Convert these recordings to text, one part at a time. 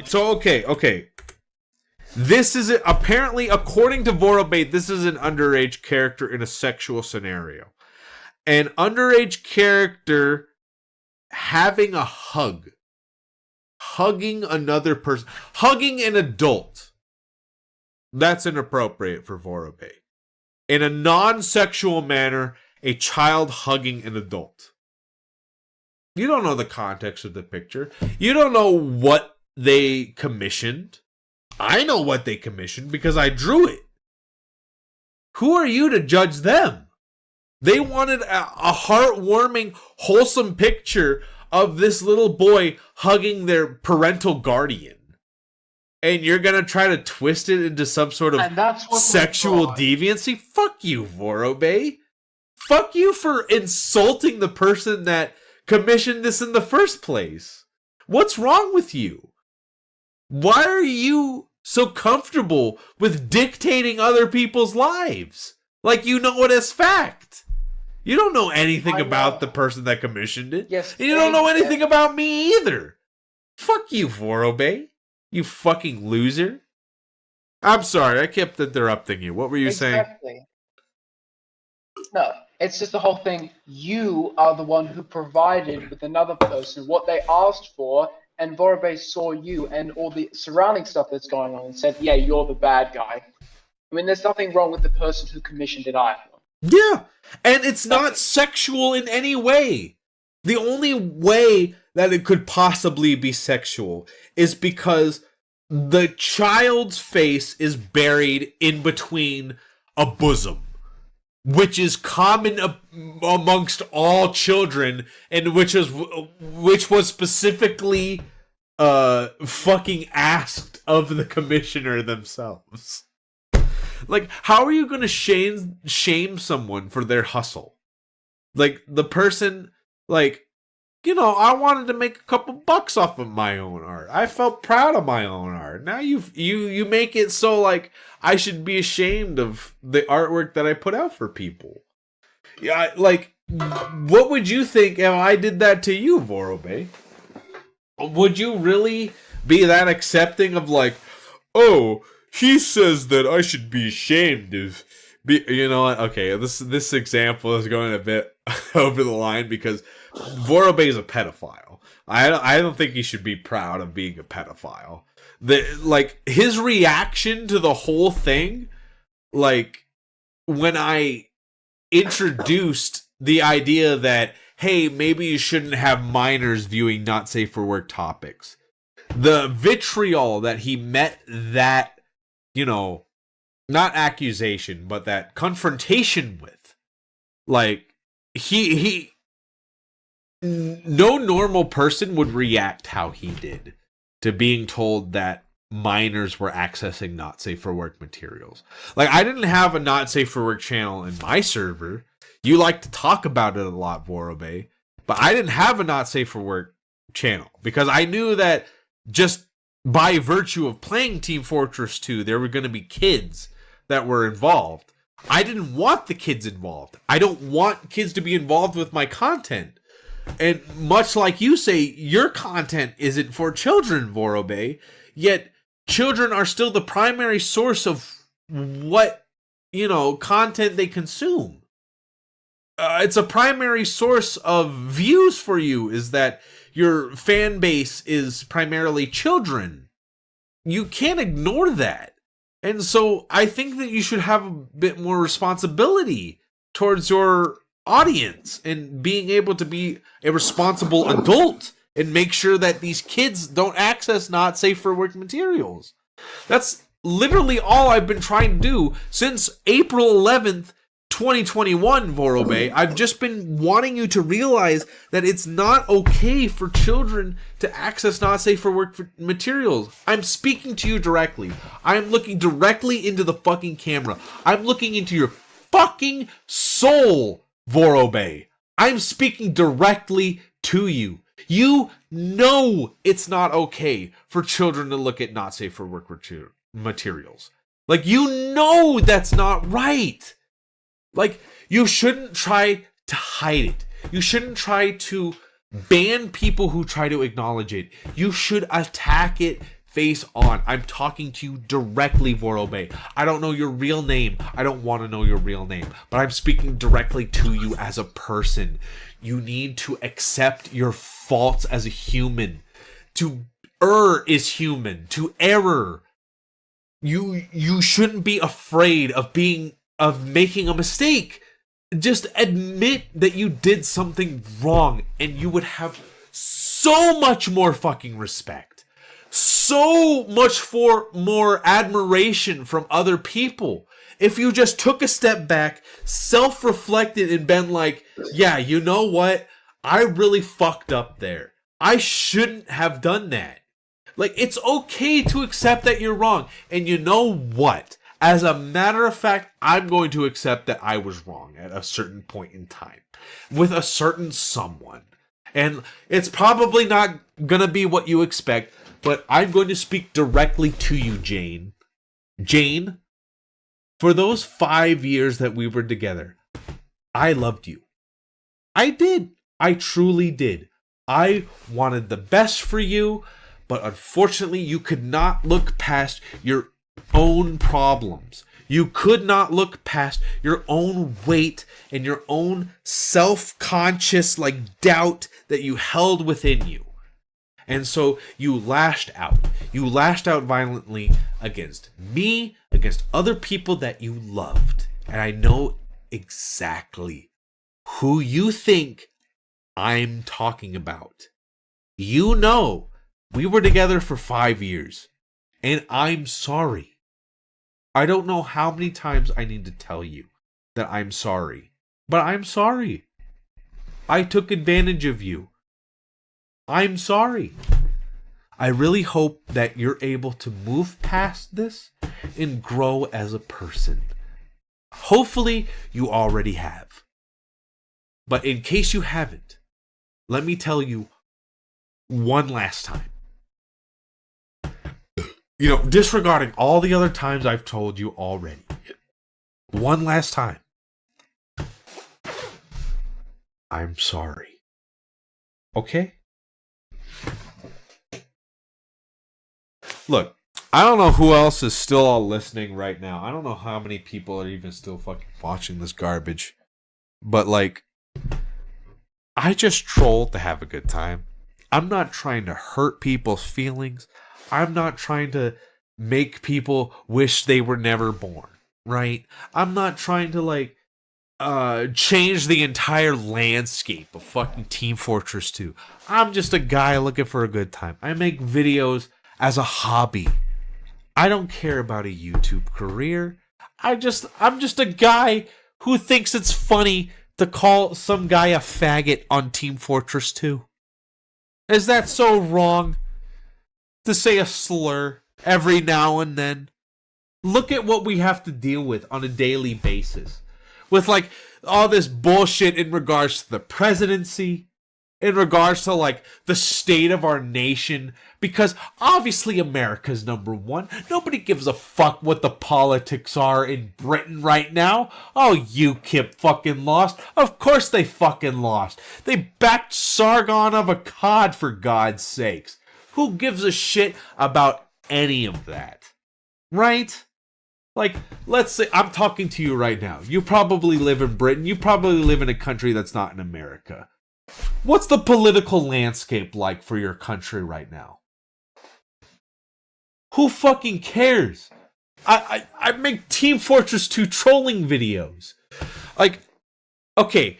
So, okay. This is apparently, according to Vorobate, this is an underage character in a sexual scenario. An underage character having a hug. Hugging another person. Hugging an adult. That's inappropriate for Vorobate. In a non-sexual manner, a child hugging an adult. You don't know the context of the picture. You don't know what they commissioned. I know what they commissioned because I drew it. Who are you to judge them? They wanted a heartwarming, wholesome picture of this little boy hugging their parental guardian. And you're going to try to twist it into some sort of sexual deviancy? Fuck you, Vorobate. Fuck you for insulting the person that commissioned this in the first place. What's wrong with you? Why are you so comfortable with dictating other people's lives? Like you know it as fact. You don't know anything about the person that commissioned it. Yes, and you don't know anything about me either. Fuck you, Vorobate. You fucking loser. I'm sorry, I kept interrupting you. What were you saying? No, it's just the whole thing. You are the one who provided with another person what they asked for, and Vorobate saw you and all the surrounding stuff that's going on and said, yeah, you're the bad guy. I mean, there's nothing wrong with the person who commissioned it either. Yeah, and it's not sexual in any way. The only way that it could possibly be sexual is because the child's face is buried in between a bosom, which is common amongst all children, and which was specifically fucking asked of the commissioner themselves. Like, how are you going to shame someone for their hustle? Like, the person, like, you know, I wanted to make a couple bucks off of my own art. I felt proud of my own art. Now you make it so, like, I should be ashamed of the artwork that I put out for people. Yeah, like, what would you think if I did that to you, Vorobate? Would you really be that accepting of, like, oh, he says that I should be ashamed of, you know what? Okay, this example is going a bit over the line because Vorobate is a pedophile. I don't think he should be proud of being a pedophile. Like, his reaction to the whole thing, like, when I introduced the idea that, hey, maybe you shouldn't have minors viewing not safe for work topics, the vitriol that he met that, you know, not accusation, but that confrontation with, like, he no normal person would react how he did to being told that minors were accessing not safe for work materials. Like, I didn't have a not safe for work channel in my server. You like to talk about it a lot, Vorobate, but I didn't have a not safe for work channel because I knew that just by virtue of playing Team Fortress 2, there were going to be kids that were involved. I didn't want the kids involved. I don't want kids to be involved with my content. And much like you say, your content isn't for children, Vorobate, yet children are still the primary source of what, you know, content they consume. It's a primary source of views for you, is that your fan base is primarily children. You can't ignore that. And so I think that you should have a bit more responsibility towards your audience and being able to be a responsible adult and make sure that these kids don't access not safe for work materials. That's literally all I've been trying to do since April 11th, 2021, Vorobate. I've just been wanting you to realize that it's not okay for children to access not safe for work materials. I'm speaking to you directly. I'm looking directly into the fucking camera. I'm looking into your fucking soul, Vorobate. I'm speaking directly to you. You know it's not okay for children to look at not safe for work materials. Like, you know that's not right. Like, you shouldn't try to hide it. You shouldn't try to ban people who try to acknowledge it. You should attack it face on. I'm talking to you directly, Vorobay. I don't know your real name. I don't want to know your real name. But I'm speaking directly to you as a person. You need to accept your faults as a human. To err is human. To error. You shouldn't be afraid of making a mistake. Just admit that you did something wrong, and you would have so much more fucking respect. So much more admiration from other people. If you just took a step back, self-reflected, and been like, yeah, you know what? I really fucked up there. I shouldn't have done that. Like, it's okay to accept that you're wrong. And you know what? As a matter of fact, I'm going to accept that I was wrong at a certain point in time with a certain someone. And it's probably not going to be what you expect, but I'm going to speak directly to you, Jane. Jane, for those 5 years that we were together, I loved you. I did. I truly did. I wanted the best for you, but unfortunately, you could not look past your own problems. You could not look past your own weight and your own self-conscious doubt that you held within you. And so you lashed out. You lashed out violently against me, against other people that you loved. And I know exactly who you think I'm talking about. You know, we were together for 5 years. And I'm sorry. I don't know how many times I need to tell you that I'm sorry. But I'm sorry. I took advantage of you. I'm sorry. I really hope that you're able to move past this and grow as a person. Hopefully, you already have. But in case you haven't, let me tell you one last time. You know, disregarding all the other times I've told you already. One last time. I'm sorry. Okay? Look, I don't know who else is still all listening right now. I don't know how many people are even still fucking watching this garbage. But, I just troll to have a good time. I'm not trying to hurt people's feelings. I'm not trying to make people wish they were never born, right? I'm not trying to, change the entire landscape of fucking Team Fortress 2. I'm just a guy looking for a good time. I make videos as a hobby. I don't care about a YouTube career. I'm just a guy who thinks it's funny to call some guy a faggot on Team Fortress 2. Is that so wrong? To say a slur every now and then. Look at what we have to deal with on a daily basis. With all this bullshit in regards to the presidency, in regards to the state of our nation, because obviously America's number one. Nobody gives a fuck what the politics are in Britain right now. Oh, UKIP fucking lost. Of course they fucking lost. They backed Sargon of Akkad, for God's sakes. Who gives a shit about any of that? Right? Let's say I'm talking to you right now. You probably live in Britain. You probably live in a country that's not in America. What's the political landscape like for your country right now? Who fucking cares? I make Team Fortress 2 trolling videos. Okay,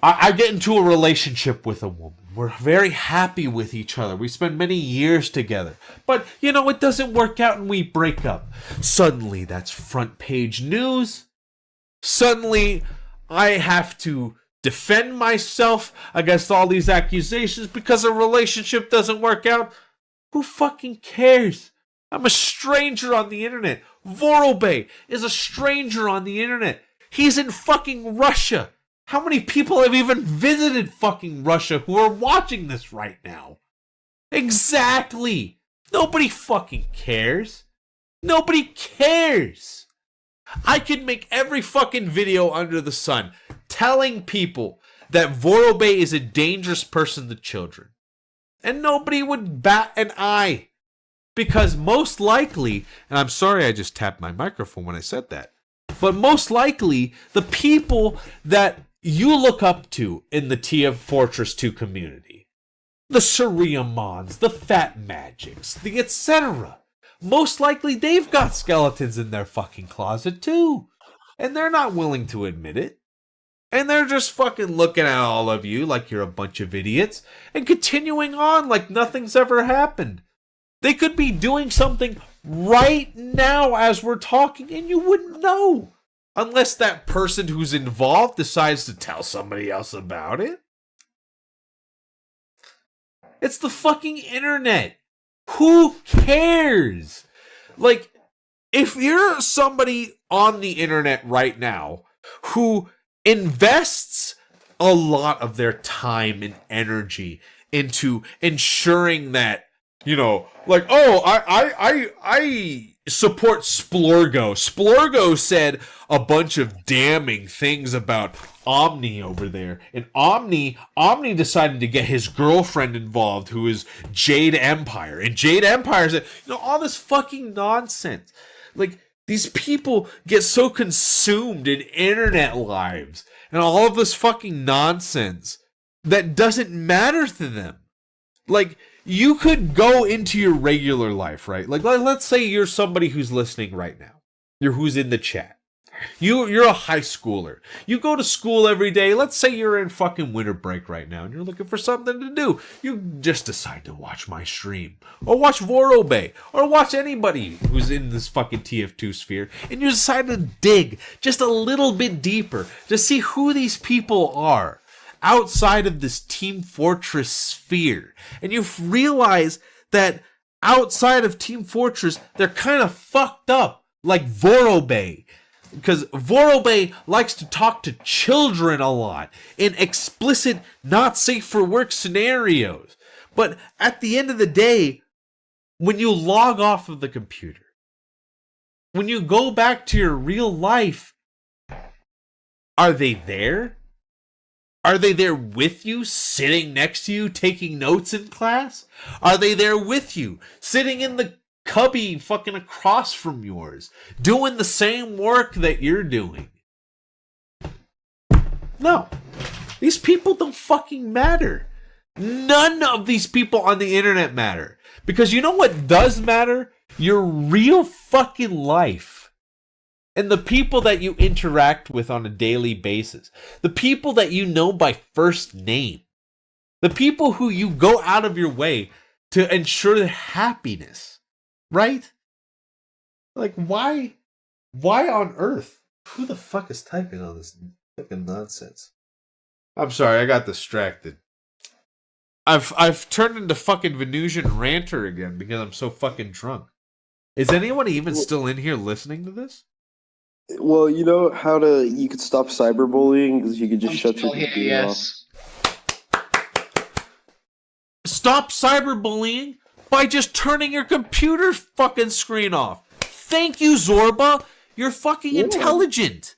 I get into a relationship with a woman. We're very happy with each other. We spend many years together. But, it doesn't work out and we break up. Suddenly, that's front page news. Suddenly, I have to defend myself against all these accusations because a relationship doesn't work out. Who fucking cares? I'm a stranger on the internet. Vorobay is a stranger on the internet. He's in fucking Russia. How many people have even visited fucking Russia who are watching this right now? Exactly. Nobody fucking cares. Nobody cares. I could make every fucking video under the sun telling people that Vorobay is a dangerous person to children. And nobody would bat an eye. Because most likely, and I'm sorry I just tapped my microphone when I said that, but most likely the people that you look up to in the Team Fortress 2 community, the Surreamons, the Fat Magics, the etc., most likely they've got skeletons in their fucking closet too. And they're not willing to admit it. And they're just fucking looking at all of you like you're a bunch of idiots and continuing on like nothing's ever happened. They could be doing something right now as we're talking and you wouldn't know. Unless that person who's involved decides to tell somebody else about it. It's the fucking internet. Who cares? Like, if you're somebody on the internet right now who invests a lot of their time and energy into ensuring that, you know, like, oh, I support Splorgo. Splorgo said a bunch of damning things about Omni over there. And Omni decided to get his girlfriend involved, who is Jade Empire. And Jade Empire said, you know, all this fucking nonsense. Like, these people get so consumed in internet lives and all of this fucking nonsense that doesn't matter to them. Like, you could go into your regular life, right? Like, let's say you're somebody who's listening right now. Who's in the chat. You're a high schooler. You go to school every day. Let's say you're in fucking winter break right now and you're looking for something to do. You just decide to watch my stream. Or watch Vorobay. Or watch anybody who's in this fucking TF2 sphere. And you decide to dig just a little bit deeper to see who these people are outside of this Team Fortress sphere. And you realize that outside of Team Fortress, they're kind of fucked up. Like Vorobay. Because Vorobay likes to talk to children a lot in explicit, not safe for work scenarios. But at the end of the day, when you log off of the computer, when you go back to your real life, are they there? Are they there with you, sitting next to you, taking notes in class? Are they there with you, sitting in the cubby fucking across from yours, doing the same work that you're doing? No. These people don't fucking matter. None of these people on the internet matter. Because you know what does matter? Your real fucking life. And the people that you interact with on a daily basis. The people that you know by first name. The people who you go out of your way to ensure their happiness. Right? Like, why on earth? Who the fuck is typing all this fucking nonsense? I'm sorry, I got distracted. I've turned into fucking Venusian ranter again because I'm so fucking drunk. Is anyone even still in here listening to this? Well, you know how you could stop cyberbullying because you could just shut your computer off. Stop cyberbullying by just turning your computer fucking screen off. Thank you, Zorba. You're fucking intelligent.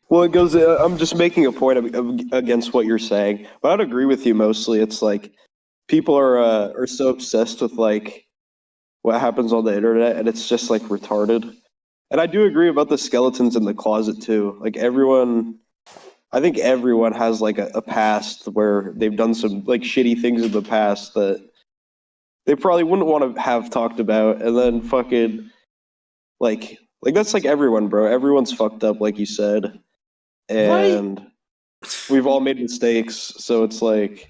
Well, it goes. I'm just making a point against what you're saying, but I'd agree with you mostly. It's like people are so obsessed with like what happens on the internet, and it's just like retarded. And I do agree about the skeletons in the closet too. Like I think everyone has like a past where they've done some like shitty things in the past that they probably wouldn't want to have talked about, and then fucking like that's like everyone, bro. Everyone's fucked up, like you said, and we've all made mistakes. So it's like,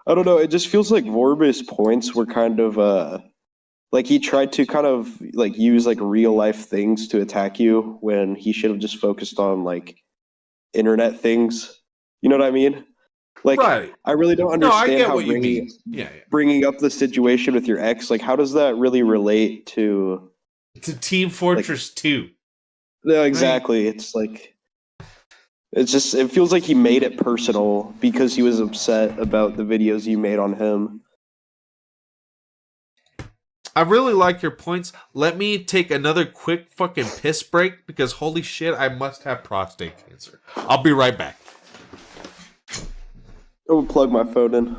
I don't know. It just feels like Vorba's points were kind of like he tried to kind of like use like real life things to attack you when he should have just focused on like internet things. You know what I mean? Like, right. I really don't understand how bringing up the situation with your ex, like, how does that really relate to Team Fortress 2? No, exactly. Right. It's like, it feels like he made it personal because he was upset about the videos you made on him. I really like your points. Let me take another quick fucking piss break because holy shit, I must have prostate cancer. I'll be right back. I will plug my phone in.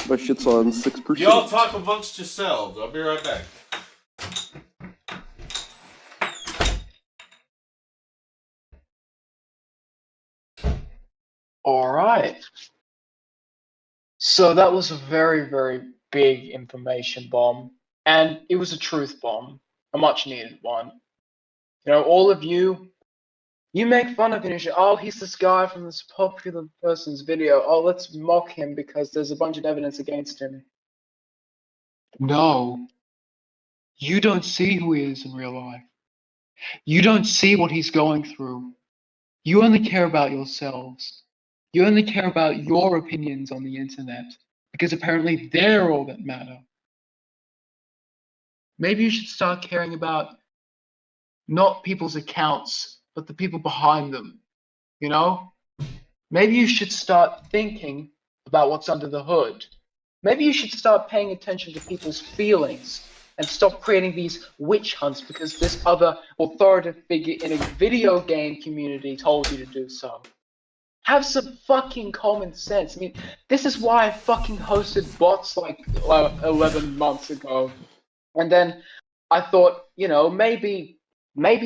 My shit's on 6%. Y'all talk amongst yourselves. I'll be right back. All right. So that was a very, very big information bomb. And it was a truth bomb. A much needed one. You know, all of you, you make fun of Venusian. Oh, he's this guy from this popular person's video. Oh, let's mock him because there's a bunch of evidence against him. No. You don't see who he is in real life. You don't see what he's going through. You only care about yourselves. You only care about your opinions on the internet because apparently they're all that matter. Maybe you should start caring about not people's accounts, but the people behind them. You know? Maybe you should start thinking about what's under the hood. Maybe you should start paying attention to people's feelings and stop creating these witch hunts because this other authoritative figure in a video game community told you to do so. Have some fucking common sense. I mean, this is why I fucking hosted bots like 11 months ago. And then I thought, you know, maybe,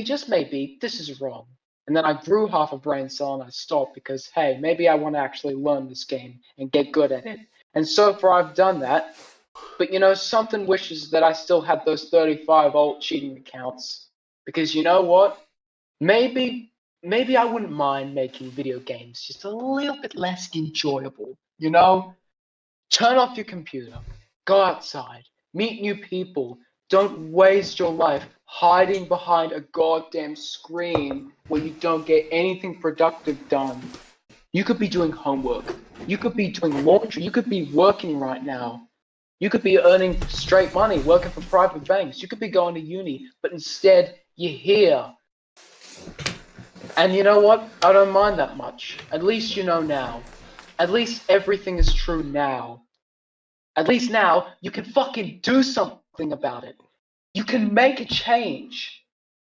just maybe, this is wrong. And then I grew half a brain cell and I stopped because, hey, maybe I want to actually learn this game and get good at it. And so far I've done that. But, you know, something wishes that I still had those 35 old cheating accounts. Because you know what? Maybe I wouldn't mind making video games just a little bit less enjoyable, you know? Turn off your computer, go outside, meet new people. Don't waste your life hiding behind a goddamn screen where you don't get anything productive done. You could be doing homework, you could be doing laundry, you could be working right now. You could be earning straight money, working for private banks, you could be going to uni, but instead you're here. And you know what? I don't mind that much. At least you know now. At least everything is true now. At least now, you can fucking do something about it. You can make a change.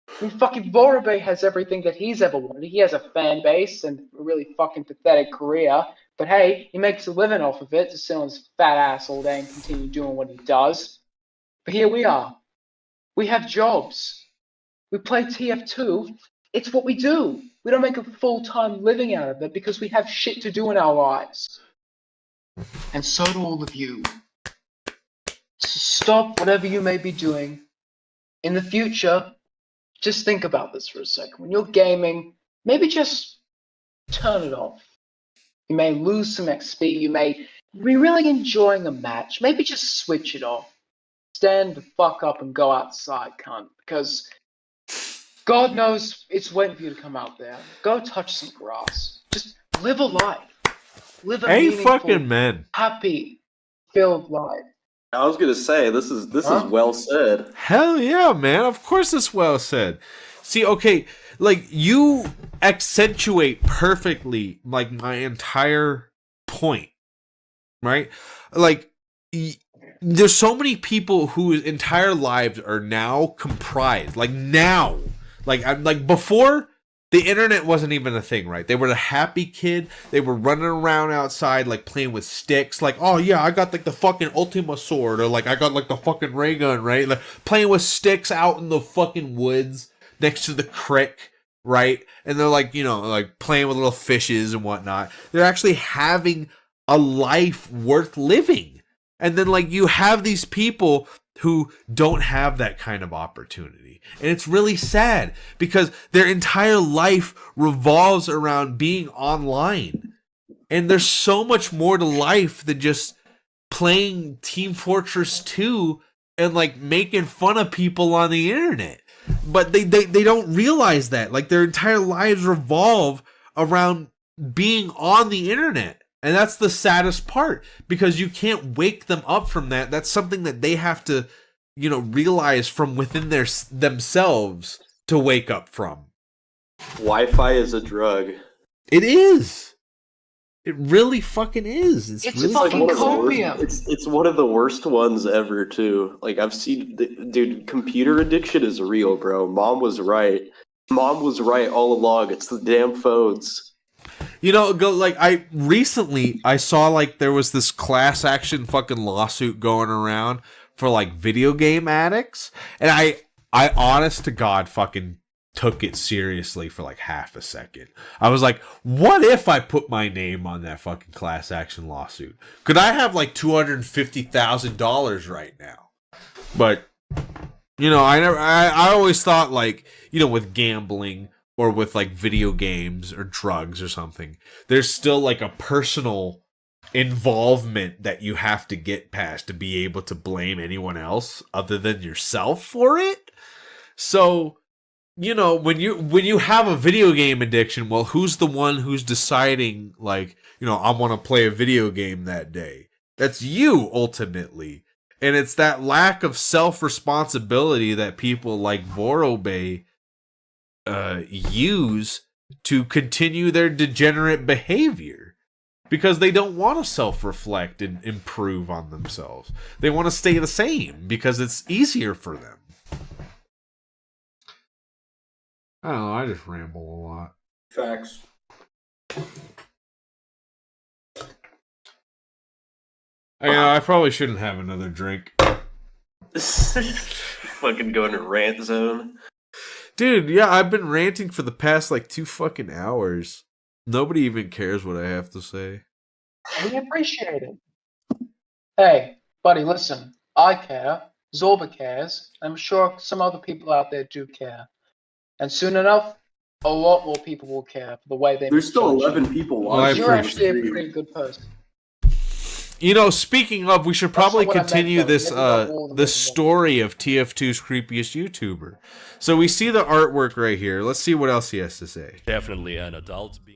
I mean, fucking Vorobey has everything that he's ever wanted. He has a fan base and a really fucking pathetic career. But hey, he makes a living off of it to sit on his fat ass all day and continue doing what he does. But here we are. We have jobs. We play TF2. It's what we do. We don't make a full-time living out of it because we have shit to do in our lives. And so do all of you. So stop whatever you may be doing. In the future, just think about this for a second. When you're gaming, maybe just turn it off. You may lose some XP. You may be really enjoying a match. Maybe just switch it off. Stand the fuck up and go outside, cunt. Because God knows it's waiting for you to come out there. Go touch some grass. Just live a life. Live a meaningful, fucking men. happy, filled life. I was gonna say this is well said. Hell yeah, man. Of course it's well said. See, okay, like you accentuate perfectly like my entire point. Right? Like there's so many people whose entire lives are now comprised. Like now. Like before, the internet wasn't even a thing, right? They were a happy kid. They were running around outside, like playing with sticks. Like, oh yeah, I got like the fucking Ultima sword, or like I got like the fucking ray gun, right? Like playing with sticks out in the fucking woods next to the creek, right? And they're like, you know, like playing with little fishes and whatnot. They're actually having a life worth living. And then like you have these people who don't have that kind of opportunity. And it's really sad because their entire life revolves around being online. And there's so much more to life than just playing Team Fortress 2 and like making fun of people on the internet. But they don't realize that. Like their entire lives revolve around being on the internet. And that's the saddest part because you can't wake them up from that. That's something that they have to, you know, realize from within themselves to wake up from. Wi-Fi is a drug. It is. It really fucking is. It's really fucking copium. It's one of the worst ones ever too. Like I've seen, dude, computer addiction is real, bro. Mom was right. Mom was right all along. It's the damn phones. You know, I recently I saw like there was this class action fucking lawsuit going around for like video game addicts, and I honest to God fucking took it seriously for like half a second. I was like, what if I put my name on that fucking class action lawsuit? Could I have like $250,000 right now? But you know, I always thought like, you know, with gambling or with like video games or drugs or something, there's still like a personal involvement that you have to get past to be able to blame anyone else other than yourself for it. So, you know, when you have a video game addiction, well, who's the one who's deciding like, you know, I want to play a video game that day? That's you ultimately. And it's that lack of self-responsibility that people like Vorobay use to continue their degenerate behavior. Because they don't want to self-reflect and improve on themselves. They want to stay the same because it's easier for them. I don't know, I just ramble a lot. Facts. I probably shouldn't have another drink. Fucking going to rant zone. Dude, yeah, I've been ranting for the past like 2 fucking hours. Nobody even cares what I have to say. We appreciate it. Hey, buddy, listen. I care. Zorba cares. I'm sure some other people out there do care. And soon enough, a lot more people will care for the way they. There's still misjudge 11 people Well, watching. You're actually a pretty good person. You know, speaking of, we should probably That's not what I meant, continue though. this It's about all of the them. story of TF2's creepiest YouTuber. So we see the artwork right here. Let's see what else he has to say. Definitely an adult being